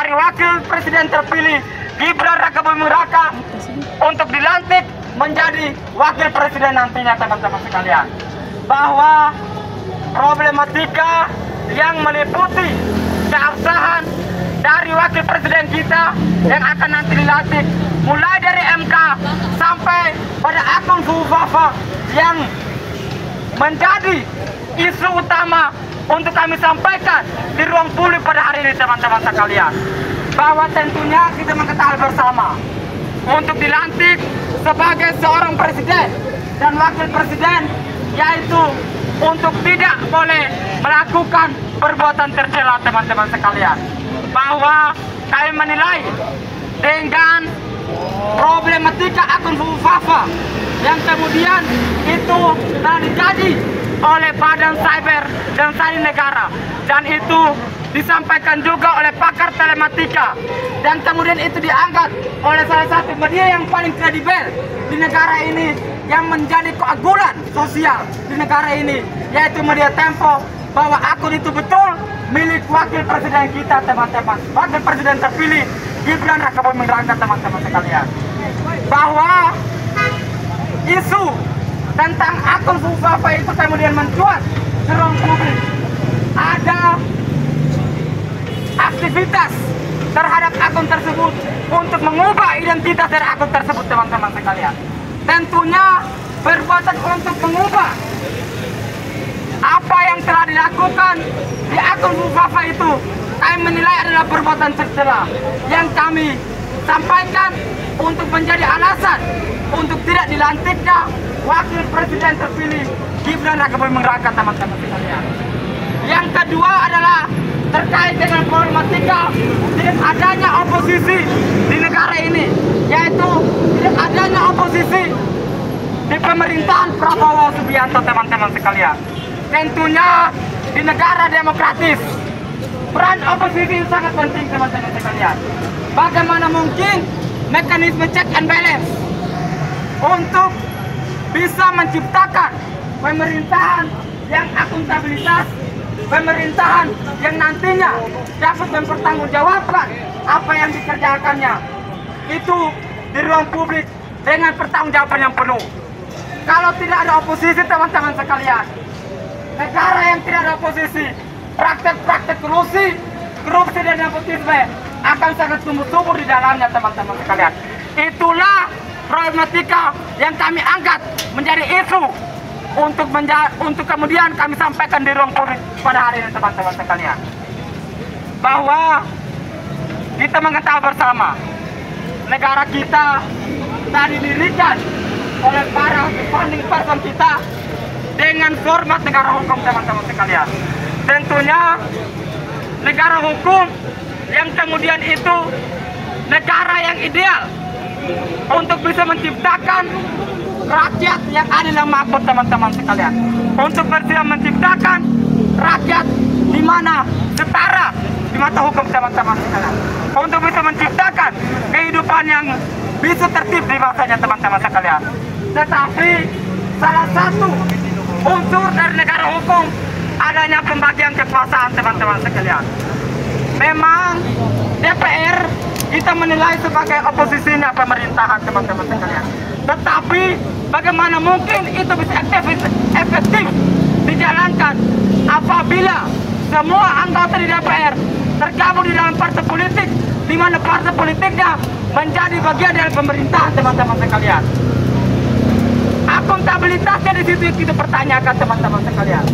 dari wakil presiden terpilih Gibran Rakabuming Raka untuk dilantik menjadi wakil presiden nantinya, teman-teman sekalian. Bahwa problematika yang meliputi keabsahan dari wakil presiden kita yang akan nanti dilantik, mulai dari MK sampai pada akun Fufafa, yang menjadi isu utama untuk kami sampaikan di ruang publik pada hari ini, teman-teman sekalian. Bahwa tentunya kita mengetahui bersama untuk dilantik sebagai seorang presiden dan wakil presiden, yaitu untuk tidak boleh melakukan perbuatan tercela, teman-teman sekalian. Bahwa kami menilai dengan problematika akun Fufafa yang kemudian itu telah digaji oleh Badan Cyber dan Sandi Negara, dan itu disampaikan juga oleh pakar telematika, dan kemudian itu diangkat oleh salah satu media yang paling kredibel di negara ini, yang menjadi keagungan sosial di negara ini, yaitu media Tempo, bahwa akun itu betul milik wakil presiden kita, teman-teman, wakil presiden terpilih Gibran Rakabuming Raka, teman-teman sekalian. Bahwa isu tentang akun Fufafa itu kemudian mencuat ke ruang publik. Ada aktivitas terhadap akun tersebut untuk mengubah identitas dari akun tersebut, teman-teman sekalian. Tentunya perbuatan untuk mengubah apa yang telah dilakukan di akun Fufafa itu kami menilai adalah perbuatan tercela, yang kami sampaikan untuk menjadi alasan untuk tidak dilantiknya wakil presiden terpilih Gibran Rakabuming Raka, teman-teman sekalian. Yang kedua adalah terkait dengan problematika tidak adanya oposisi di negara ini, yaitu tidak adanya oposisi di pemerintahan Prabowo Subianto, teman-teman sekalian. Tentunya di negara demokratis peran oposisi sangat penting, teman-teman sekalian. Bagaimana mungkin mekanisme check and balance untuk bisa menciptakan pemerintahan yang akuntabilitas, pemerintahan yang nantinya dapat mempertanggungjawabkan apa yang dikerjakannya itu di ruang publik dengan pertanggungjawaban yang penuh. Kalau tidak ada oposisi, teman-teman sekalian, negara yang tidak ada oposisi, praktek-praktek korupsi dan nepotisme akan sangat tumbuh-tumbuh di dalamnya, teman-teman sekalian. Itulah problematika yang kami angkat menjadi isu untuk kemudian kami sampaikan di ruang publik pada hari ini, teman-teman sekalian. Bahwa kita mengetahui bersama negara kita telah didirikan oleh para founding person kita dengan format negara hukum, teman-teman sekalian. Tentunya negara hukum yang kemudian itu negara yang ideal untuk bisa menciptakan rakyat yang adil dan makmur, teman-teman sekalian. Untuk bisa menciptakan rakyat di mana setara di mata hukum, teman-teman sekalian. Untuk bisa menciptakan kehidupan yang bisa tertib di masanya, teman-teman sekalian. Tetapi salah satu unsur dari negara hukum adanya pembagian kekuasaan, teman-teman sekalian. Memang DPR kita menilai sebagai oposisinya pemerintahan, teman-teman sekalian. Tetapi bagaimana mungkin itu bisa efektif dijalankan apabila semua anggota di DPR tergabung di dalam partai politik, di mana partai politiknya menjadi bagian dari pemerintahan, teman-teman sekalian. Akuntabilitasnya di situ kita pertanyakan, teman-teman sekalian.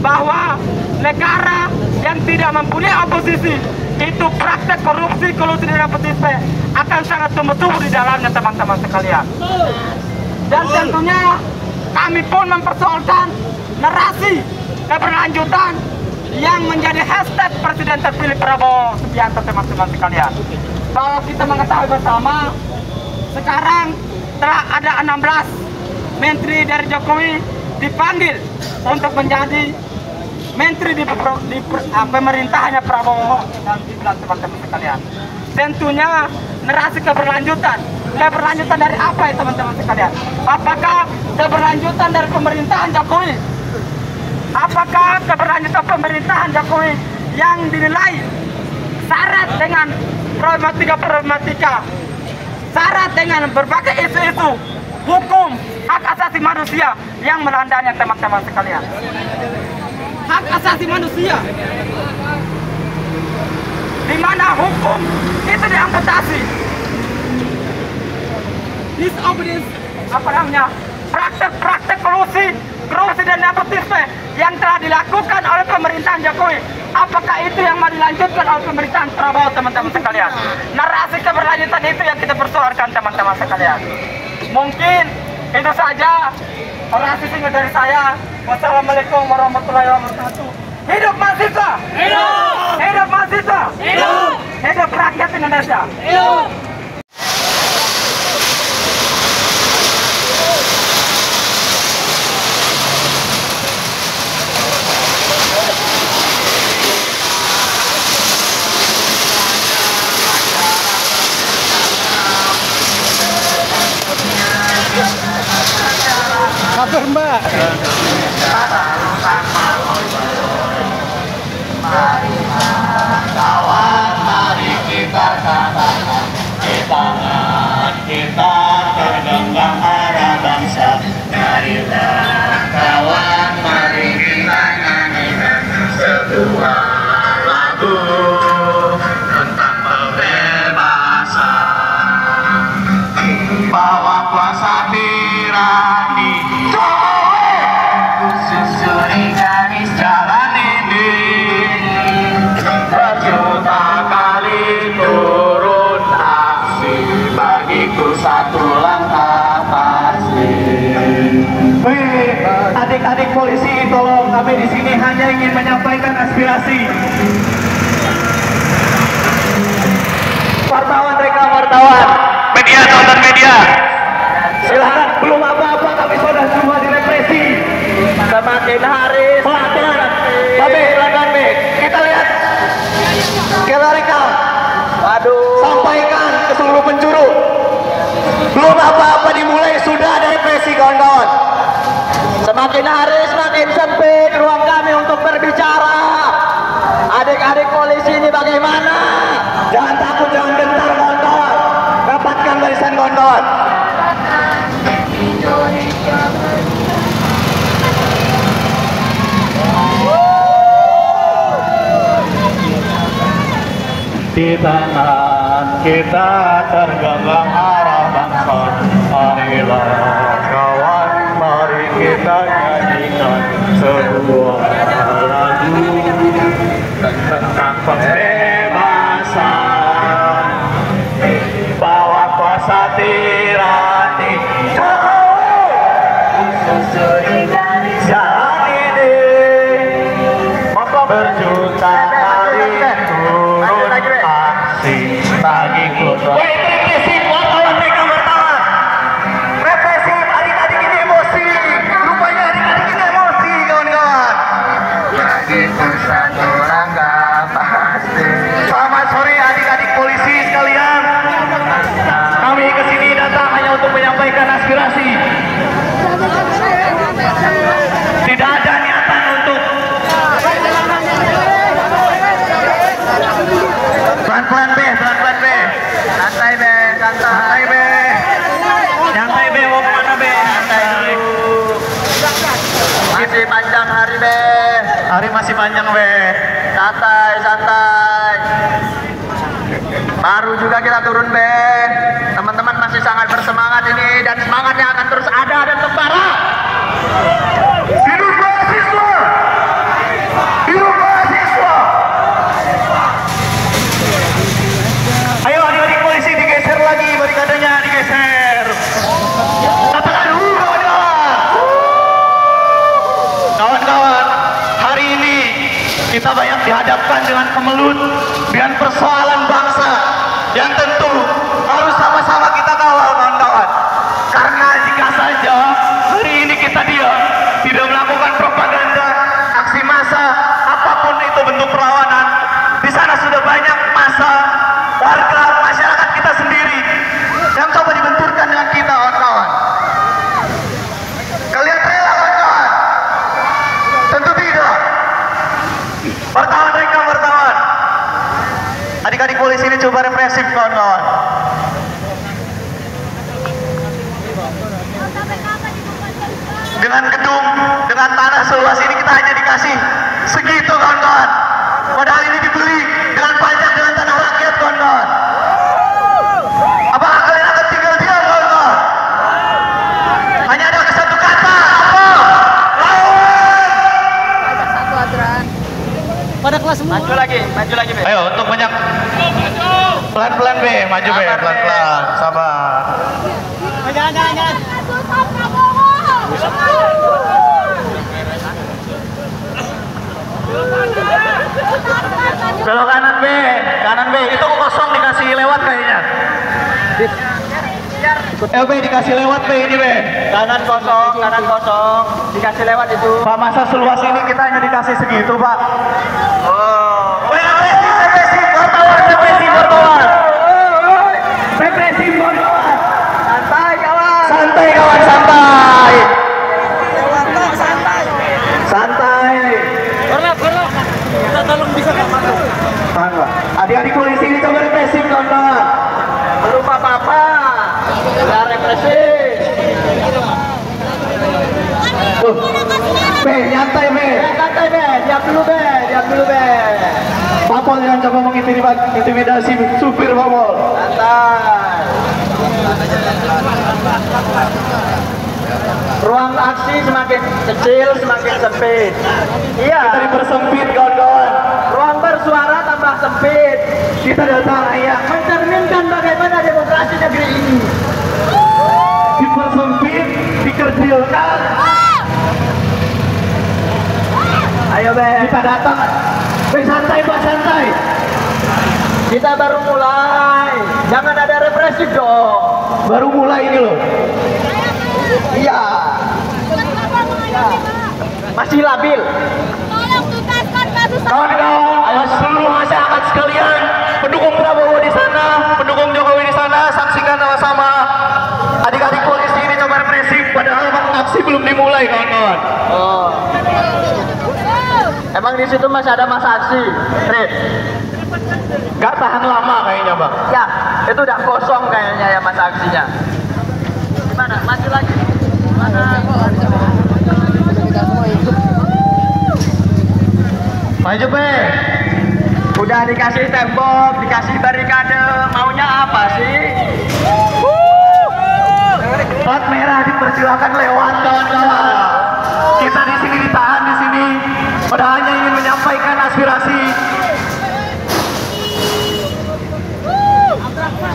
Bahwa negara yang tidak mempunyai oposisi itu praktek korupsi dan nepotisme akan sangat tumbuh-tumbuh di dalamnya, teman-teman sekalian. Dan tentunya kami pun mempersoalkan narasi keberlanjutan yang menjadi hashtag presiden terpilih Prabowo Subianto, teman-teman sekalian. Bahwa kita mengetahui bersama sekarang telah ada 16 menteri dari Jokowi dipanggil untuk menjadi menteri di pemerintahannya Prabowo dan Gibran, teman-teman sekalian. Tentunya narasi keberlanjutan dari apa ya, teman-teman sekalian? Apakah keberlanjutan dari pemerintahan Jokowi? Apakah keberlanjutan pemerintahan Jokowi yang dinilai syarat dengan problematika, syarat dengan berbagai isu-isu hukum hak asasi manusia yang melandanya teman-teman sekalian. Hak asasi manusia di mana hukum itu diamputasi, disobedience, praktek korupsi dan nepotisme yang telah dilakukan oleh pemerintahan Jokowi. Apakah itu yang mau dilanjutkan oleh pemerintahan Prabowo, teman-teman sekalian? Narasi keberlanjutan itu yang kita persoalkan, teman-teman sekalian. Mungkin itu saja orasi singkat dari saya. Wassalamualaikum warahmatullahi wabarakatuh. Hidup mahasiswa! Hidup! Hidup mahasiswa! Hidup! Hidup rakyat Indonesia! Hidup! Kabar Mbak? Kawan, mari kita katakan di tangan kita tergenggam arah bangsa. Marilah kawan, mari kita nyanyikan sebuah lagu tentang kebebasan. Bawa kuasa tirani, susuri garis jalan ini. Berjuta kali turun aksi, bagiku satu langkah pasti. Wih, adik-adik polisi, tolong, kami di sini hanya ingin menyampaikan aspirasi. Wartawan, rekam wartawan, Media, tonton media. silakan. Belum apa-apa kami sudah semua direpresi. Semakin hari Pelatihan, Babe, silakan Be. Kita lihat. Kita rekam. Waduh. Sampaikan ke seluruh penjuru. Belum apa-apa dimulai sudah ada represi, kawan-kawan. Semakin hari semakin sempit ruang kami untuk berbicara. Adik-adik polisi ini bagaimana? Jangan takut, jangan gentar, kawan-kawan. Rapatkan barisan, kawan-kawan. Di tangan kita tergenggam arah bangsa. Marilah kawan, mari kita nyanyikan sebuah lagu tentang kebebasan. Bawa kuasa tirani, susuri garis jalan ini. Berjuta kali turun aksi, bagiku. Woi, represif, wartawan, rekam wartawan. Represif, adik-adik ini emosi. Rupanya adik-adik ini emosi, kawan-kawan. Bagiku satu langkah pasti. Selamat sore adik-adik polisi sekalian. Kami kesini datang hanya untuk menyampaikan aspirasi. Tidak ada niatan untuk pelan-pelan Be, pelan-pelan Be. Santai be, santai be. Nyantai Be, mau kemana Be? Santai dulu. Masih panjang hari be. Hari masih panjang Be. Santai, santai. Baru juga kita turun be. Teman-teman masih sangat bersemangat ini dan semangatnya akan terus ada dan membara. Hidup mahasiswa! Hidup mahasiswa! Ayo adik-adik polisi digeser lagi, barikadenya digeser. Katakan kawan-kawan. Kawan-kawan, hari ini kita banyak dihadapkan dengan kemelut, dengan persoalan bangsa yang tentu harus sama-sama kita kawal, kawan-kawan. Karena jika saja hari ini kita diam, tidak melakukan propaganda, aksi massa, apapun itu bentuk perlawanan, di sana sudah banyak massa, warga, masyarakat kita sendiri yang coba dibenturkan dengan kita, kawan-kawan. Kalian rela, kawan-kawan? Tentu tidak. Wartawan, rekam wartawan. polisi ini coba represif kawan-kawan. Dengan gedung, dengan tanah seluas ini kita hanya dikasih segitu kawan-kawan. Padahal ini dibeli dengan pajak, dengan tanah rakyat kawan-kawan. Apakah kalian akan tinggal diam kawan-kawan? Hanya ada satu kata, apa? Lawan! Pada kelas semua. Maju lagi B. Ayo untuk banyak pelan-pelan B, maju B, pelan-pelan, sabar. Jangan. Belok kanan B, itu kosong dikasih lewat kayaknya. B dikasih lewat B ini B. Kanan kosong, dikasih lewat itu. Pak, masa seluas ini kita hanya dikasih segitu Pak? Oh. Represif wartawan. Santai kawan, santai. Korlap. Kita tolong bisa nggak masuk? Adik-adik polisi ini coba represif kawan. Belum apa-apa. Nggak represif. B, nyantai B. Diam dulu B. Papol jangan coba mengintimidasi supir Papol. Santai. Ruang aksi semakin kecil, semakin sempit. Iya. Kita dipersempit kawan-kawan. Ruang bersuara tambah sempit. Kita datang ya Mencerminkan bagaimana demokrasi negeri ini. dipersempit, dikerdilkan. Ayo Be. Kita datang. B, santai Pak, santai. Kita baru mulai. Jangan ada represif dong. Baru mulai ini loh. Iya. Masih labil. Tolong tuntaskan kasus Kawan-kawan, seluruh masyarakat sekalian, pendukung Prabowo di sana, pendukung Jokowi di sana, saksikan sama-sama. Adik-adik polisi ini coba represif, padahal aksi belum dimulai kawan-kawan. Oh. Emang di situ masih ada masa aksi, Red? Gak tahan lama kayaknya Bang. Ya, itu udah kosong kayaknya ya masa aksinya. Gimana? Maju lagi. Maju Be. Udah dikasih tembok, dikasih barikade, maunya apa sih? Plat merah dipersilakan lewat kawan-kawan. Kita di sini ditahan di sini, padahal hanya ingin menyampaikan aspirasi.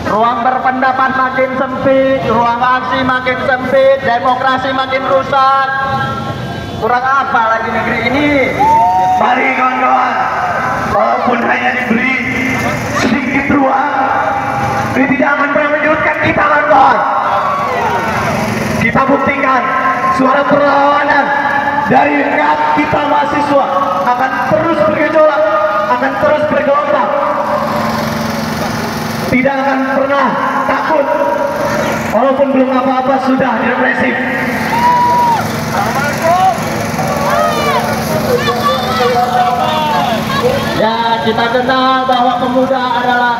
Ruang berpendapat makin sempit, ruang aksi makin sempit, demokrasi makin rusak. Kurang apa lagi negeri ini? Mari kawan-kawan, walaupun hanya diberi sedikit ruang, ini tidak akan pernah menyurutkan kita kawan-kawan. Kita buktikan suara perlawanan dari rakyat kita mahasiswa akan terus bergejolak, akan terus bergelombang. Tidak akan pernah takut, walaupun belum apa-apa sudah direpresif. Ya, kita kenal bahwa pemuda adalah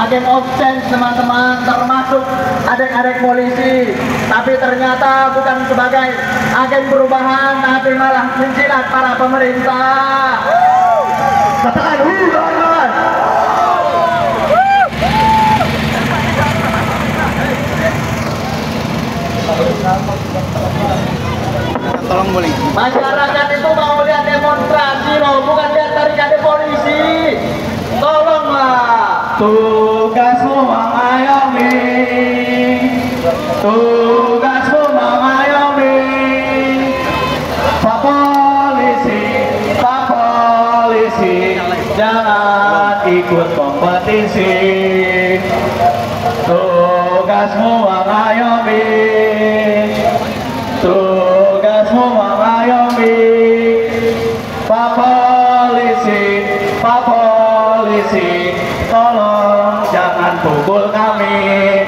agen of change teman-teman, termasuk adik-adik polisi. Tapi ternyata bukan sebagai agen perubahan, tapi malah menjilat para pemerintah. Katakan kawan-kawan. Tolong boleh. Masyarakat itu mau lihat demonstrasi loh, bukan lihat barikade polisi. Tolonglah. Tugasmu mengayomi, tugasmu mengayomi. Pak polisi, jangan ikut kompetisi. Tugasmu mengayomi, tugasmu mengayomi. Pak polisi, tolong jangan pukul kami.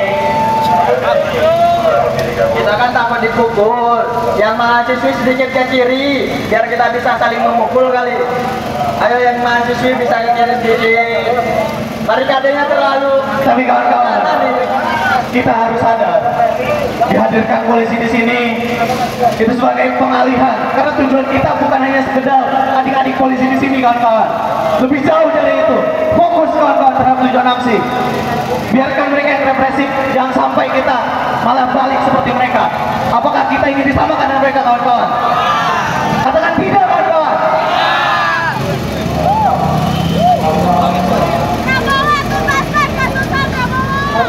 Kita kan takut dipukul. Yang mahasiswi sedikit ke kiri, biar kita bisa saling memukul kali. Ayo yang mahasiswi bisa ke kiri sedikit. barikadenya terlalu. Tapi kawan-kawan, kita harus sadar, dihadirkan polisi di sini itu sebagai pengalihan. Karena tujuan kita bukan hanya sekedar adik-adik polisi di sini, kawan-kawan. Lebih jauh dari itu. Fokus kawan-kawan terhadap tujuan aksi. Biarkan mereka yang represif, jangan sampai kita malah balik seperti mereka. Apakah kita ingin disamakan dengan mereka, kawan-kawan? Katakan tidak, kawan-kawan. Prabowo, tuntaskan kasus Prabowo.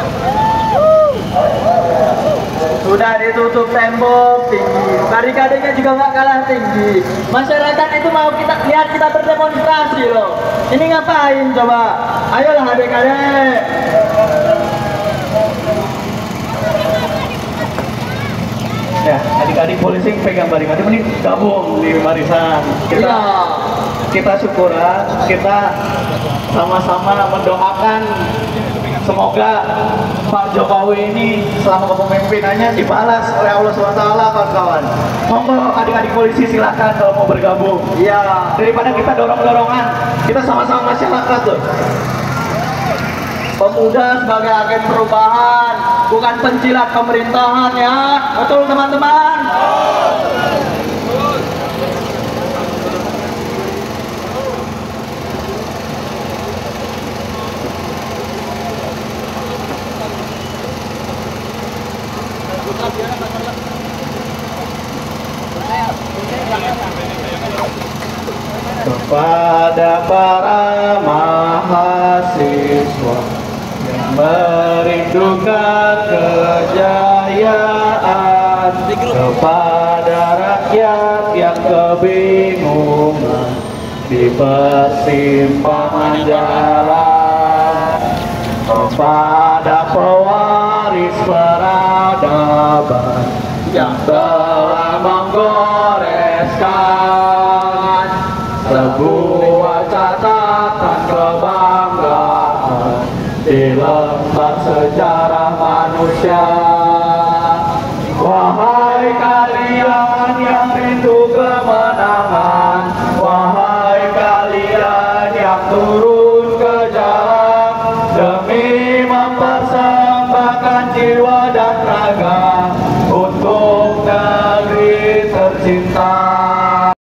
Sudah ditutup tembok tinggi, barikadenya juga nggak kalah tinggi. Masyarakat itu mau kita lihat kita berdemonstrasi loh. Ini ngapain coba? Ayolah adik-adik. Ya, adik-adik polisi yang pegang barikade ini gabung di barisan. Kita syukuran, kita sama-sama mendoakan semoga Pak Jokowi ini selama kepemimpinannya dibalas oleh Allah SWT, kawan-kawan. Monggo adik-adik polisi silakan kalau mau bergabung. Iya. Daripada kita dorong-dorongan, kita sama-sama masyarakat loh. Pemuda sebagai agen perubahan, bukan pencilat pemerintahan ya. Betul teman-teman? Kepada para mahasiswa yang merindukan kejayaan, kepada rakyat yang kebingungan di persimpangan jalan, kepada pewaris peradaban yang telah menggoreskan sebuah catatan kebanggaan di lembar sejarah manusia.